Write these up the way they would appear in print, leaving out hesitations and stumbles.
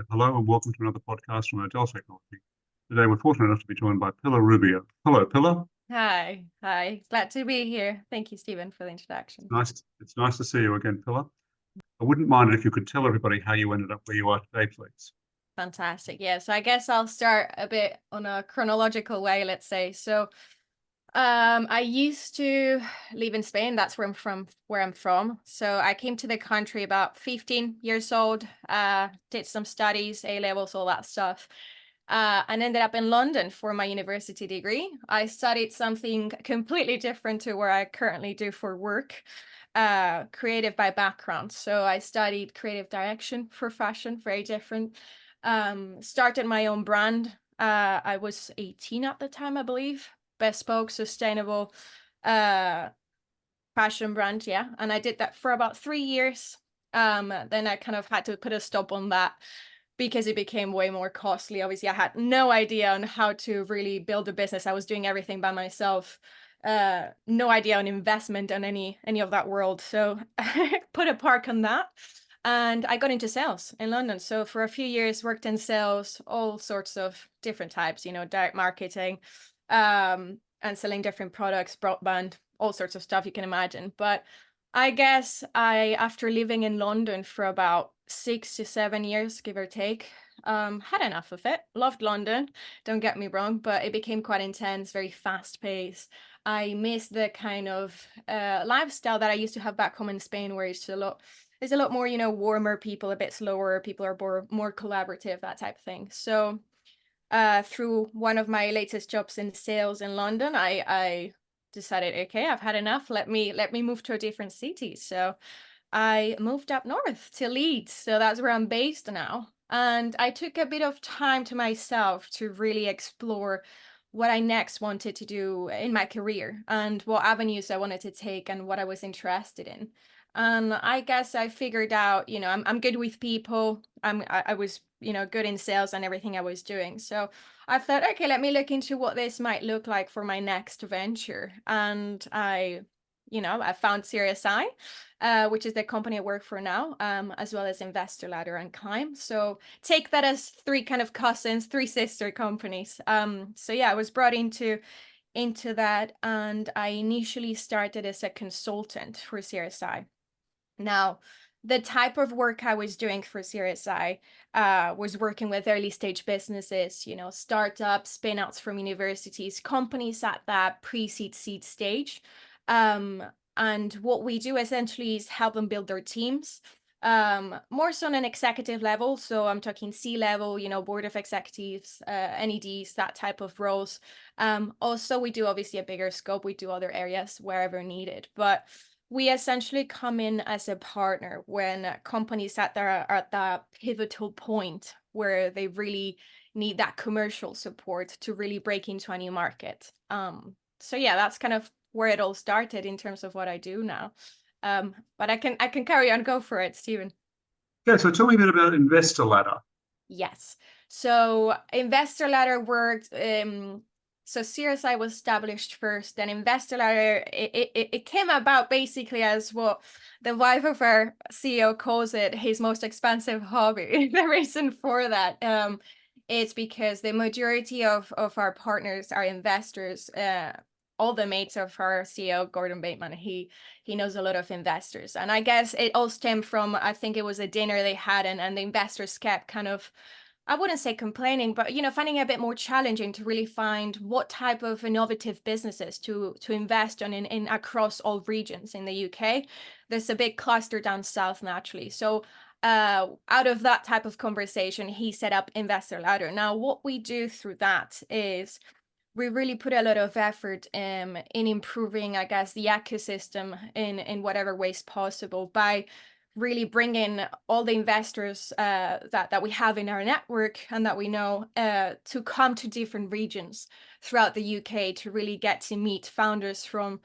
Hello and welcome to another podcast from Agile Technology. Today we're fortunate enough to be joined by Pilar Rubio. Hello, Pilar. Hi. Glad to be here. Thank you, Stephen, for the introduction. It's nice to see you again, Pilar. I wouldn't mind it if you could tell everybody how you ended up where you are today, please. Fantastic. Yeah, so I guess I'll start a bit on a chronological way, let's say. I used to live in Spain. That's where I'm from. So I came to the country about 15 years old, did some studies, A levels, all that stuff. And ended up in London for my university degree. I studied something completely different to where I currently do for work, creative by background. So I studied creative direction for fashion, very different. Started my own brand. I was 18 at the time, I believe. Bespoke, sustainable fashion brand, yeah. And I did that for about 3 years. Then I kind of had to put a stop on that because it became way more costly. Obviously, I had no idea on how to really build a business. I was doing everything by myself. No idea on investment and any of that world. So I put a park on that. And I got into sales in London. So for a few years, worked in sales, all sorts of different types, direct marketing, and selling different products, broadband, all sorts of stuff you can imagine. But I guess after living in London for about 6 to 7 years, give or take, had enough of it. Loved London, don't get me wrong, but it became quite intense, very fast paced. I missed the kind of lifestyle that I used to have back home in Spain, where it's a lot more, warmer people, a bit slower. People are more collaborative, that type of thing. So through one of my latest jobs in sales in London, I decided, okay, I've had enough. Let me move to a different city. So I moved up north to Leeds. So that's where I'm based now. And I took a bit of time to myself to really explore what I next wanted to do in my career and what avenues I wanted to take and what I was interested in. And I guess I figured out, I'm good with people. I was, good in sales and everything I was doing. So I thought, okay, let me look into what this might look like for my next venture. And I found CRSI, which is the company I work for now, as well as Investor Ladder and Climb. So take that as three kind of cousins, three sister companies. So yeah, I was brought into that, and I initially started as a consultant for CRSI. Now, the type of work I was doing for CRSI was working with early stage businesses, startups, spin outs from universities, companies at that pre-seed seed stage. And what we do essentially is help them build their teams, more so on an executive level. So I'm talking C-level, board of executives, NEDs, that type of roles. Also, we do obviously a bigger scope. We do other areas wherever needed. But we essentially come in as a partner when companies are at that pivotal point where they really need that commercial support to really break into a new market. So yeah, that's kind of where it all started in terms of what I do now. But I can carry on, go for it, Stephen. Yeah, so tell me a bit about Investor Ladder. Yes. So Investor Ladder worked. So CRSI was established first, then Investor Ladder, it came about basically as what the wife of our CEO calls it, his most expensive hobby. The reason for that is because the majority of our partners are investors. All the mates of our CEO, Gordon Bateman, he knows a lot of investors. And I guess it all stemmed from, I think it was a dinner they had, and the investors kept kind of, I wouldn't say complaining, but finding it a bit more challenging to really find what type of innovative businesses to invest on in across all regions in the UK. There's a big cluster down south naturally. So out of that type of conversation, he set up Investor Ladder. Now, what we do through that is we really put a lot of effort in improving, I guess, the ecosystem in whatever ways possible by really bringing all the investors that we have in our network and that we know to come to different regions throughout the UK to really get to meet founders from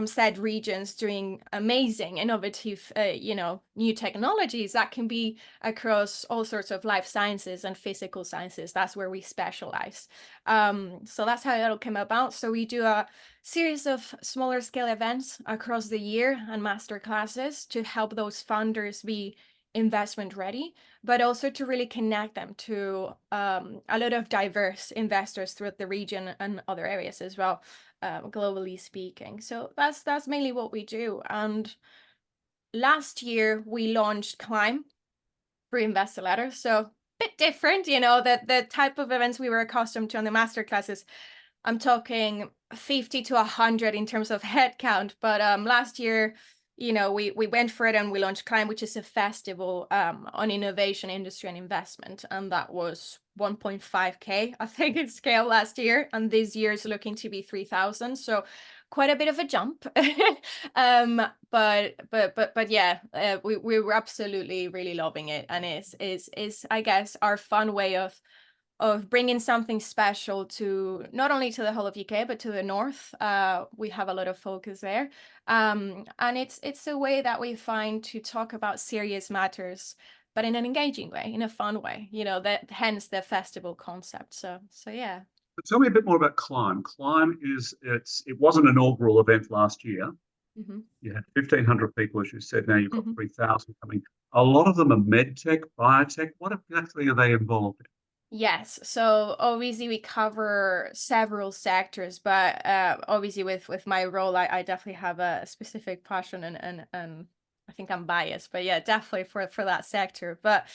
said regions doing amazing, innovative, new technologies that can be across all sorts of life sciences and physical sciences. That's where we specialize. So that's how it all came about. So we do a series of smaller scale events across the year and master classes to help those founders be investment ready, but also to really connect them to a lot of diverse investors throughout the region and other areas as well, globally speaking. So that's mainly what we do. And last year we launched Climb for investor letters. So bit different, the type of events we were accustomed to on the masterclasses. I'm talking 50 to 100 in terms of headcount. But last year, we went for it and we launched Climb, which is a festival on innovation, industry, and investment. And that was 1.5K, I think, in scale last year. And this year is looking to be 3,000. So quite a bit of a jump. But yeah, we were absolutely really loving it. And is I guess, our fun way of bringing something special to not only to the whole of UK, but to the North. We have a lot of focus there. And it's a way that we find to talk about serious matters, but in an engaging way, in a fun way, that hence the festival concept. So yeah. But tell me a bit more about Climb. Climb it was an inaugural event last year. Mm-hmm. You had 1,500 people, as you said. Now you've got Mm-hmm. 3,000 coming. A lot of them are medtech, biotech. What exactly are they involved in? Yes, so obviously we cover several sectors, but obviously with my role, I definitely have a specific passion and I think I'm biased, but yeah, definitely for that sector. But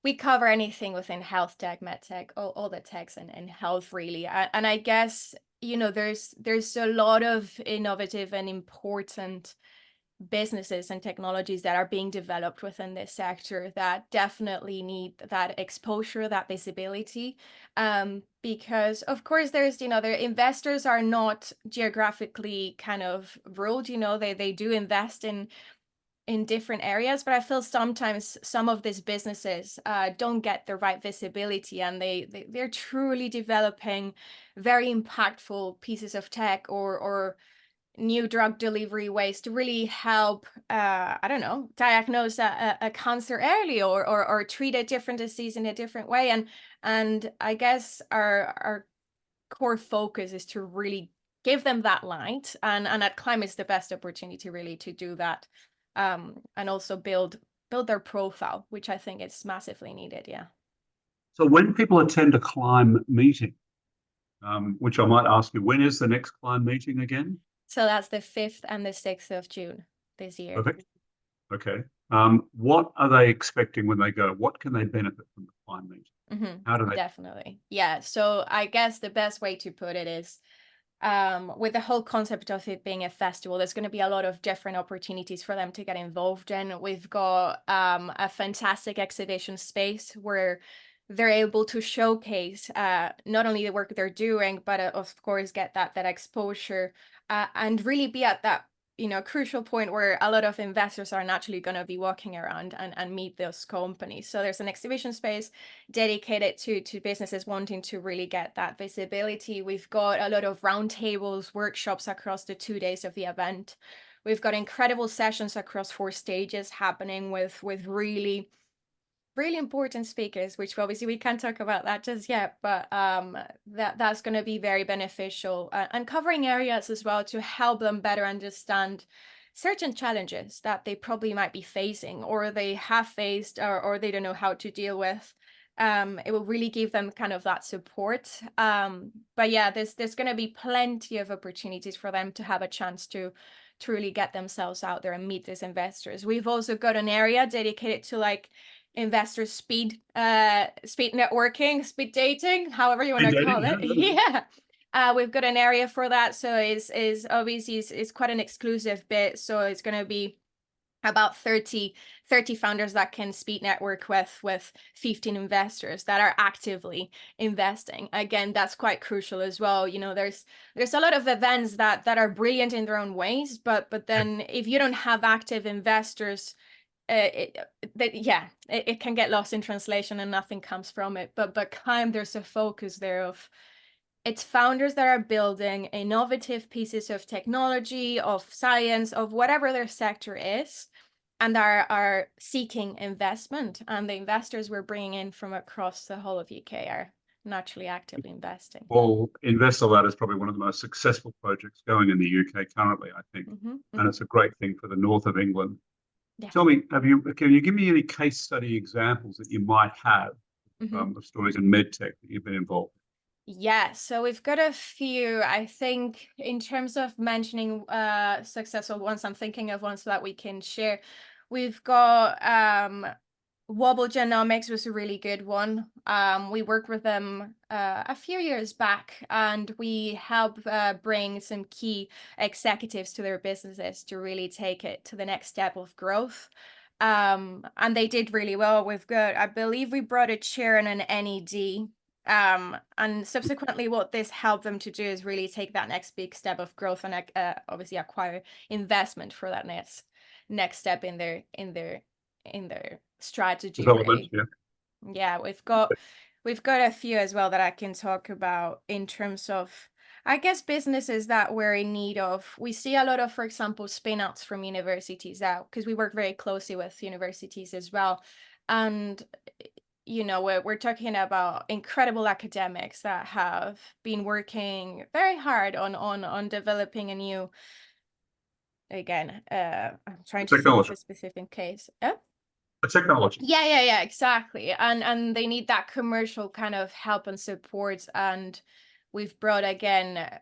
we cover anything within health tech, med tech, all the techs and health really. And I guess, there's a lot of innovative and important businesses and technologies that are being developed within this sector that definitely need that exposure, that visibility, because of course there's the investors are not geographically kind of ruled. They do invest in different areas, but I feel sometimes some of these businesses don't get the right visibility, and they're truly developing very impactful pieces of tech or new drug delivery ways to really help, I don't know, diagnose a cancer early or treat a different disease in a different way. And I guess our core focus is to really give them that light, and at Climb is the best opportunity really to do that, and also build their profile, which I think is massively needed. Yeah. So when people attend a Climb meeting, which I might ask you, when is the next Climb meeting again? So that's the 5th and the 6th of June this year. Perfect. Okay. What are they expecting when they go? What can they benefit from the Climb meeting? Mm-hmm. How do they? Definitely. Yeah. So I guess the best way to put it is, with the whole concept of it being a festival, there's going to be a lot of different opportunities for them to get involved in. We've got a fantastic exhibition space where they're able to showcase not only the work they're doing, but of course get that exposure, and really be at that crucial point where a lot of investors are naturally going to be walking around and meet those companies. So there's an exhibition space dedicated to businesses wanting to really get that visibility. We've got a lot of roundtables, workshops across the 2 days of the event. We've got incredible sessions across 4 stages happening with really important speakers, which obviously we can't talk about that just yet, but that's going to be very beneficial, and covering areas as well to help them better understand certain challenges that they probably might be facing or they have faced, or they don't know how to deal with. It will really give them kind of that support. But yeah, there's going to be plenty of opportunities for them to have a chance to truly get themselves out there and meet these investors. We've also got an area dedicated to like investor speed networking, speed dating, however you want to call it. Yeah. We've got an area for that. So is obviously is quite an exclusive bit. So it's going to be about 30 founders that can speed network with 15 investors that are actively investing. Again, that's quite crucial as well. There's a lot of events that are brilliant in their own ways, but then if you don't have active investors, it can get lost in translation and nothing comes from it. But Climb, there's a focus there of it's founders that are building innovative pieces of technology, of science, of whatever their sector is, and are seeking investment. And the investors we're bringing in from across the whole of UK are naturally actively investing. Well, InvestorLab is probably one of the most successful projects going in the UK currently, I think. Mm-hmm, mm-hmm. And it's a great thing for the north of England. Yeah. Tell me, can you give me any case study examples that you might have Mhm. of stories in medtech that you've been involved Yeah, so we've got a few. I think in terms of mentioning successful ones, I'm thinking of ones that we can share. We've got Wobble Genomics was a really good one. We worked with them a few years back, and we helped bring some key executives to their businesses to really take it to the next step of growth. And they did really well. We've got, I believe we brought a chair and an NED. And subsequently, what this helped them to do is really take that next big step of growth and obviously acquire investment for that next step in their strategy, development? really. Yeah. Yeah, we've got a few as well that I can talk about in terms of, I guess, businesses that we're in need of. We see a lot of, for example, spin outs from universities out, because we work very closely with universities as well. And we're talking about incredible academics that have been working very hard on developing a new, again, I'm trying to think of Technology. a specific case. Yeah. The technology. Yeah, exactly. And they need that commercial kind of help and support. And we've brought, again,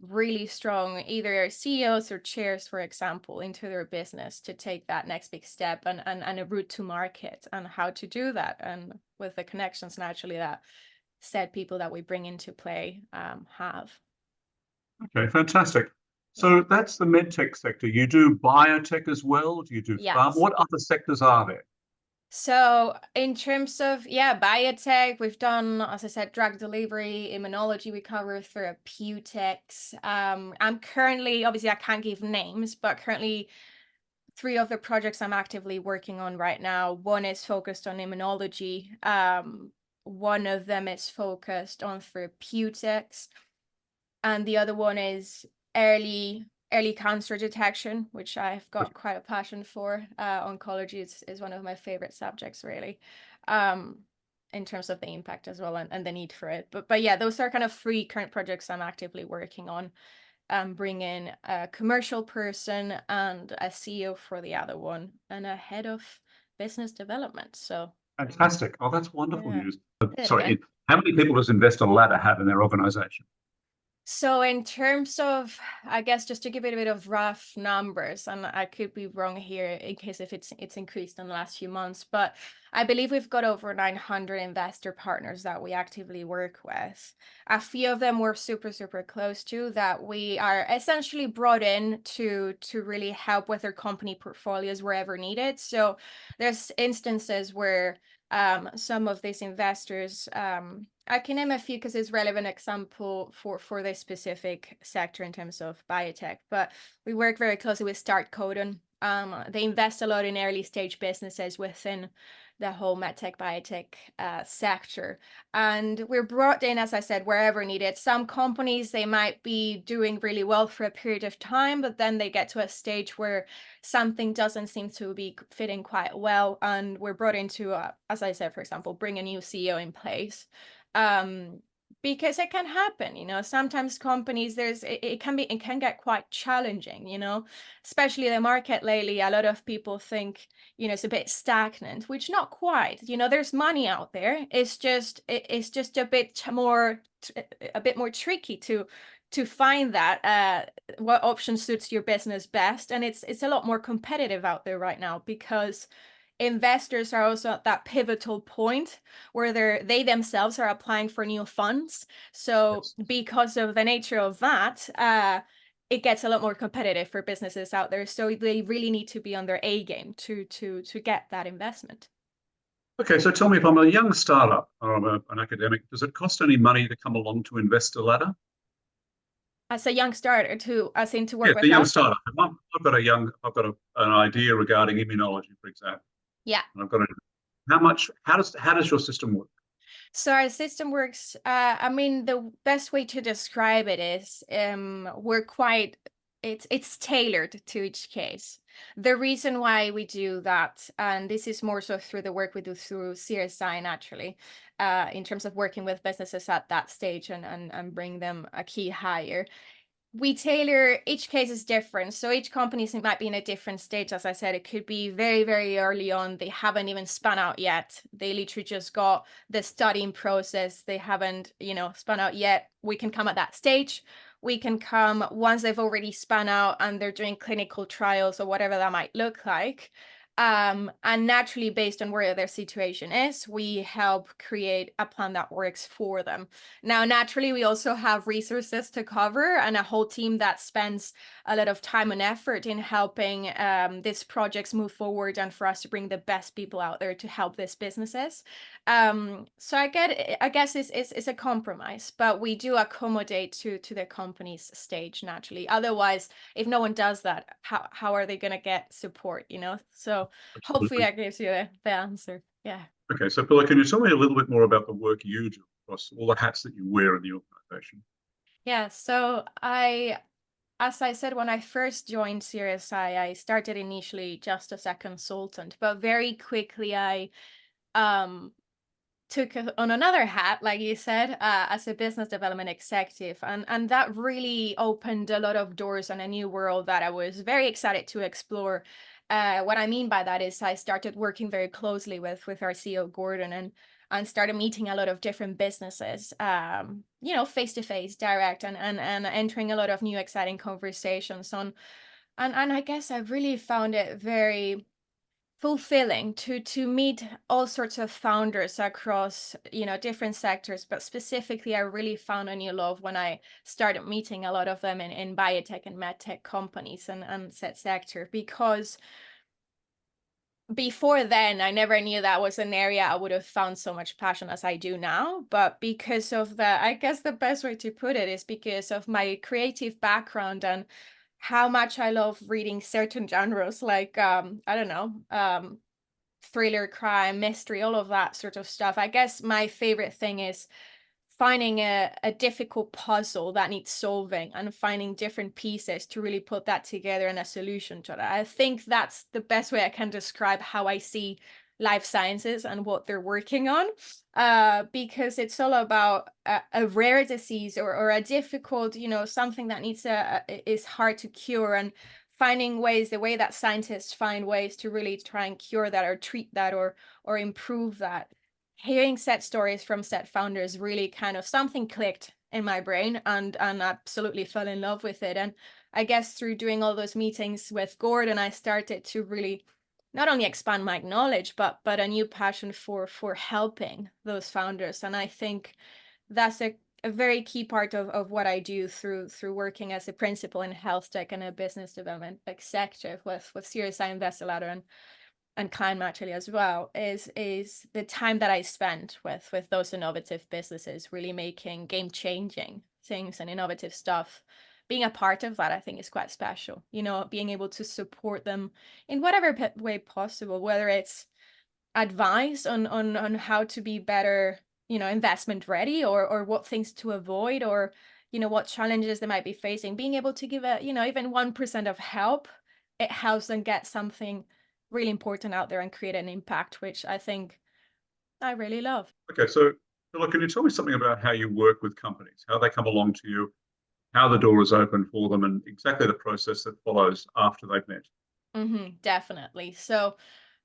really strong either CEOs or chairs, for example, into their business to take that next big step, and a route to market and how to do that. And with the connections, naturally, that said people that we bring into play have. Okay, fantastic. So Yeah. that's the medtech sector. You do biotech as well? Do you do pharma? Yes. What other sectors are there? So in terms of, yeah, biotech, we've done, as I said, drug delivery, immunology, we cover therapeutics. I'm currently, obviously I can't give names, but currently three of the projects I'm actively working on right now. One is focused on immunology. One of them is focused on therapeutics, and the other one is early cancer detection, which I've got quite a passion for. Oncology is one of my favorite subjects, really, um, in terms of the impact as well, and the need for it. But yeah, those are kind of three current projects I'm actively working on. Bring in a commercial person and a CEO for the other one, and a head of business development. So Fantastic. Oh, that's wonderful yeah. news. Say it Sorry, again. how many people does Investor Ladder have in their organization? So in terms of, I guess, just to give it a bit of rough numbers, and I could be wrong here in case if it's increased in the last few months, but I believe we've got over 900 investor partners that we actively work with. A few of them we're super, super close to, that we are essentially brought in to really help with their company portfolios wherever needed. So there's instances where some of these investors, I can name a few because it's relevant example for this specific sector in terms of biotech, but we work very closely with Start Codon. They invest a lot in early stage businesses within the whole medtech biotech sector. And we're brought in, as I said, wherever needed. Some companies, they might be doing really well for a period of time, but then they get to a stage where something doesn't seem to be fitting quite well. And we're brought in to, as I said, for example, bring a new CEO in place. Um, because it can happen, sometimes companies, it can get quite challenging, especially the market lately. A lot of people think, it's a bit stagnant, which not quite. There's money out there. It's just a bit more tricky to find that what option suits your business best. And it's a lot more competitive out there right now, because investors are also at that pivotal point where they themselves are applying for new funds. So Yes. because of the nature of that, it gets a lot more competitive for businesses out there. So they really need to be on their A game to get that investment. Okay, so tell me, if I'm a young startup or I'm an academic, does it cost any money to come along to Investor Ladder? As a young starter, to Yeah, work the with young us. startup. I've got an idea regarding immunology, for example, Yeah. and I've got to. How does your system work? So our system works, I mean, the best way to describe it is we're quite, it's tailored to each case. The reason why we do that, and this is more so through the work we do through CRSI, naturally, in terms of working with businesses at that stage, and bring them a key hire, We tailor, each case is different. So each company might be in a different stage. As I said, it could be very, very early on. They haven't even spun out yet. They literally just got the studying process. They haven't, spun out yet. We can come at that stage. We can come once they've already spun out and they're doing clinical trials or whatever that might look like. And naturally, based on where their situation is, we help create a plan that works for them. Now, naturally, we also have resources to cover and a whole team that spends a lot of time and effort in helping these projects move forward and for us to bring the best people out there to help these businesses. So I guess it's a compromise, but we do accommodate to the company's stage naturally. Otherwise, if no one does that, how are they going to get support, So hopefully Absolutely. that gives you the answer. Yeah. Okay, so Pilar, can you tell me a little bit more about the work you do across all the hats that you wear in the organization? Yeah, so as I said, when I first joined CRSI, I started initially just as a consultant, but very quickly I um, took on another hat, like you said, as a business development executive, and that really opened a lot of doors on a new world that I was very excited to explore. What I mean by that is I started working very closely with our CEO Gordon and started meeting a lot of different businesses, face to face, direct, and entering a lot of new exciting conversations on. And I guess I really found it very fulfilling to meet all sorts of founders across different sectors, but specifically I really found a new love when I started meeting a lot of them in biotech and medtech companies and said sector, because before then I never knew that was an area I would have found so much passion as I do now. But because of I guess the best way to put it is because of my creative background and how much I love reading certain genres, like I don't know, thriller, crime, mystery, all of that sort of stuff. I guess my favorite thing is finding a difficult puzzle that needs solving and finding different pieces to really put that together and a solution to that. I think that's the best way I can describe how I see life sciences and what they're working on, because it's all about a rare disease or a difficult, something that is hard to cure, and finding ways, the way that scientists find ways to really try and cure that or treat that or improve that. Hearing set stories from set founders really kind of something clicked in my brain, and absolutely fell in love with it. And I guess through doing all those meetings with Gordon, I started to really not only expand my knowledge, but a new passion for helping those founders. And I think that's a very key part of what I do through working as a principal in health tech and a business development executive with CRSI Investor Ladder and ClimbUK actually as well, is the time that I spent with those innovative businesses, really making game-changing things and innovative stuff. Being a part of that, I think, is quite special. Being able to support them in whatever way possible, whether it's advice on how to be better, investment ready, or what things to avoid, or what challenges they might be facing. Being able to give even 1% of help, it helps them get something really important out there and create an impact, which I think I really love. Okay, so Pilar, can you tell me something about how you work with companies, how they come along to you, how the door is open for them, and exactly the process that follows after they've met? Definitely. So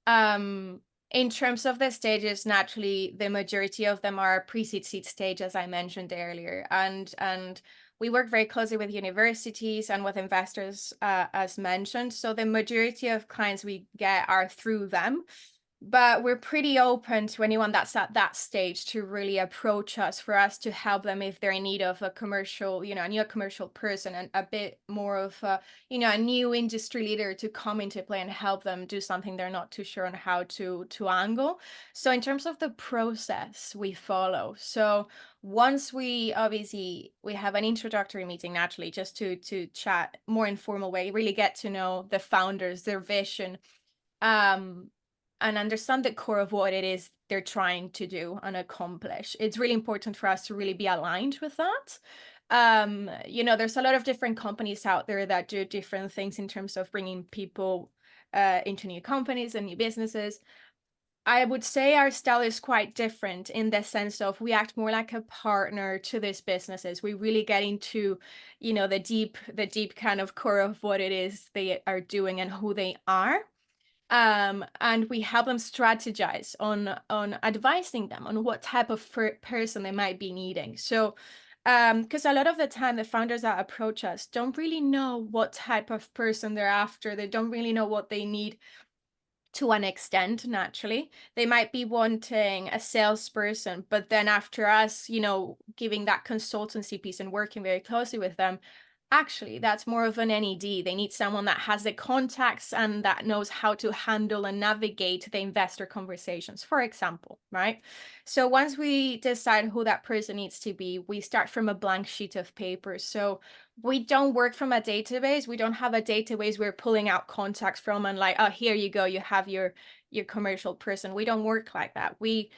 Um, in terms of the stages, naturally, the majority of them are pre-seed seed stage, as I mentioned earlier, and we work very closely with universities and with investors, as mentioned. So the majority of clients we get are through them. But we're pretty open to anyone that's at that stage to really approach us for us to help them if they're in need of a commercial, a new commercial person and a bit more of a new industry leader to come into play and help them do something they're not too sure on how to angle. So in terms of the process we follow, so once we have an introductory meeting naturally, just to chat more informal way, really get to know the founders, their vision, um and understand the core of what it is they're trying to do and accomplish. It's really important for us to really be aligned with that. There's a lot of different companies out there that do different things in terms of bringing people into new companies and new businesses. I would say our style is quite different in the sense of we act more like a partner to these businesses. We really get into, the deep kind of core of what it is they are doing and who they are. And we help them strategize on advising them on what type of person they might be needing. So because a lot of the time the founders that approach us don't really know what type of person they're after. They don't really know what they need to an extent. Naturally they might be wanting a salesperson, but then after us, giving that consultancy piece and working very closely with them, actually that's more of an NED. They need someone that has the contacts and that knows how to handle and navigate the investor conversations, for example, right? So once we decide who that person needs to be, we start from a blank sheet of paper. So we don't work from a database. We don't have a database we're pulling out contacts from and like, oh, here you go, you have your commercial person. We don't work like that. We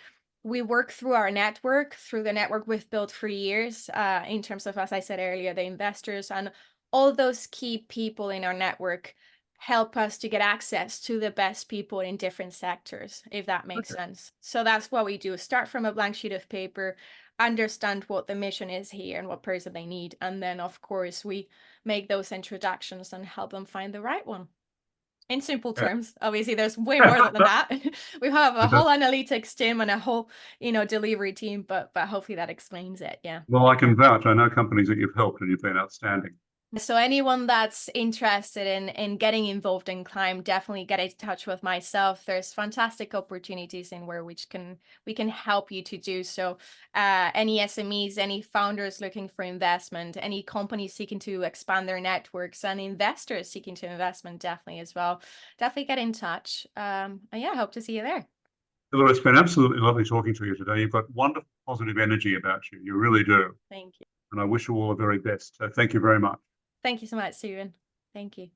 work through our network, through the network we've built for years, in terms of, as I said earlier, the investors and all those key people in our network help us to get access to the best people in different sectors, if that makes Okay. sense. So that's what we do. Start from a blank sheet of paper, understand what the mission is here and what person they need. And then, of course, we make those introductions and help them find the right one. In simple Yeah. terms, obviously, there's way more than that. We have a whole analytics team and a whole, delivery team, but hopefully that explains it. Yeah. Well, I can vouch. I know companies that you've helped and you've been outstanding. So anyone that's interested in getting involved in Climb, definitely get in touch with myself. There's fantastic opportunities in where we can help you to do so. Any SMEs, any founders looking for investment, any companies seeking to expand their networks, and investors seeking to investment, definitely as well. Definitely get in touch. And yeah, hope to see you there. Pilar, it's been absolutely lovely talking to you today. You've got wonderful positive energy about you. You really do. Thank you. And I wish you all the very best. So thank you very much. Thank you so much, Steven. Thank you.